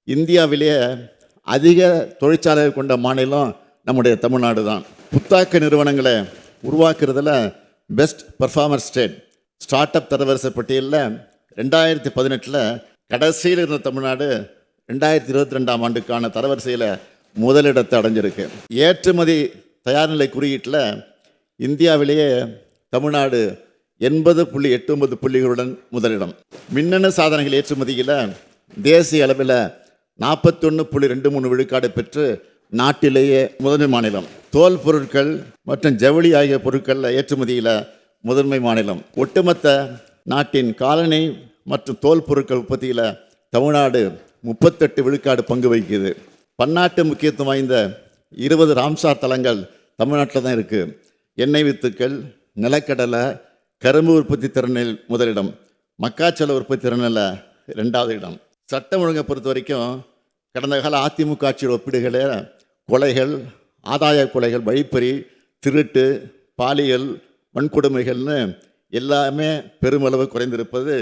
இந்தியாவிலேயே அதிக தொழிற்சாலைகள் கொண்ட மாநிலம் நம்முடைய தமிழ்நாடு தான். புத்தாக்க நிறுவனங்களை உருவாக்குறதுல best performer state start up தரவரிசை பட்டியலில் 2018 கடைசியில் இருந்த தமிழ்நாடு 2022 ஆண்டுக்கான தரவரிசையில் முதலிடத்தை அடைஞ்சிருக்கு. ஏற்றுமதி தயார்நிலை குறியீட்டில் இந்தியாவிலேயே தமிழ்நாடு 80.89 புள்ளிகளுடன் முதலிடம். மின்னணு சாதனங்கள் ஏற்றுமதியில் தேசிய அளவில் 41.23 விழுக்காடு பெற்று நாட்டிலேயே முதன்மை மாநிலம். தோல் பொருட்கள் மற்றும் ஜவுளி ஆகிய பொருட்களில் ஏற்றுமதியில் முதன்மை மாநிலம். ஒட்டுமொத்த நாட்டின் காலணி மற்றும் தோல் பொருட்கள் உற்பத்தியில் தமிழ்நாடு 38 விழுக்காடு பங்கு வகிக்குது. பன்னாட்டு முக்கியத்துவம் வாய்ந்த 20 ராம்சார் தலங்கள் தமிழ்நாட்டில் தான் இருக்குது. எண்ணெய் வித்துக்கள், நிலக்கடலை, கரும்பு உற்பத்தி திறனில் முதலிடம், மக்காச்சோள உற்பத்தி திறனில் 2வது இடம். சட்டம் ஒழுங்கை பொறுத்த வரைக்கும் கடந்த கால அதிமுக ஆட்சியோட ஒப்பிடுகளில் கொலைகள், ஆதாய கொலைகள், வழிப்பறி, திருட்டு, பாலியல் வன்கொடுமைகள்னு எல்லாமே பெருமளவு குறைந்திருப்பது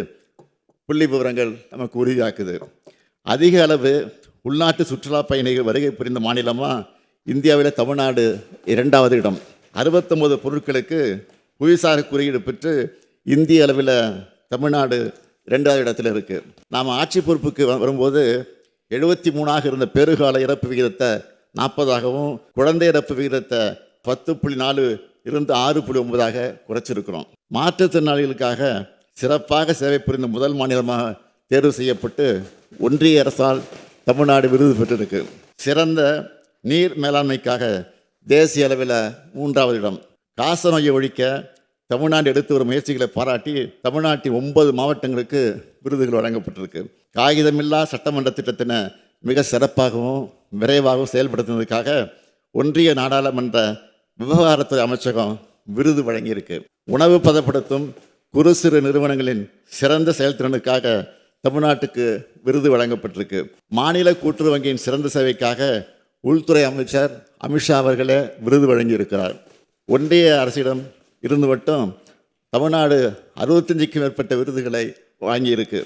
புள்ளி விவரங்கள் நமக்கு உறுதியாக்குது. அதிக அளவு உள்நாட்டு சுற்றுலா பயணிகள் வருகை புரிந்த மாநிலமாக இந்தியாவில் தமிழ்நாடு 2வது இடம். 69 பொருட்களுக்கு புவிசார் குறியீடு பெற்று இந்திய அளவில் தமிழ்நாடு 2வது இடத்துல இருக்குது. நாம் ஆட்சி பொறுப்புக்கு வரும்போது 73 இருந்த பெருகால இறப்பு விகிதத்தை 40ஆகவும், குழந்தை இறப்பு விகிதத்தை 10.4 இருந்து 6.9 குறைச்சிருக்கிறோம். மாற்றுத்திறனாளிகளுக்காக சிறப்பாக சேவை புரிந்த முதல் மாநிலமாக தேர்வு செய்யப்பட்டு ஒன்றிய அரசால் தமிழ்நாடு விருது பெற்றிருக்கு. சிறந்த நீர் மேலாண்மைக்காக தேசிய அளவில் 3வது இடம். காச நோயை ஒழிக்க தமிழ்நாடு எடுத்து வரும் முயற்சிகளை பாராட்டி தமிழ்நாட்டின் 9 மாவட்டங்களுக்கு விருதுகள் வழங்கப்பட்டிருக்கு. காகிதமில்லா சட்டமன்ற திட்டத்தினை மிக சிறப்பாகவும் விரைவாகவும் செயல்படுத்தினதுக்காக ஒன்றிய நாடாளுமன்ற விவகாரத்துறை அமைச்சகம் விருது வழங்கியிருக்கு. உணவு பதப்படுத்தும் குறு சிறு நிறுவனங்களின் சிறந்த செயல்திறனுக்காக தமிழ்நாட்டுக்கு விருது வழங்கப்பட்டிருக்கு. மாநில கூட்டுறவு வங்கியின் சிறந்த சேவைக்காக உள்துறை அமைச்சர் அமித்ஷா அவர்களே விருது வழங்கியிருக்கிறார். ஒன்றிய அரசிடம் இருந்து மட்டும் தமிழ்நாடு 65க்கும் மேற்பட்ட விருதுகளை வாங்கியிருக்கு.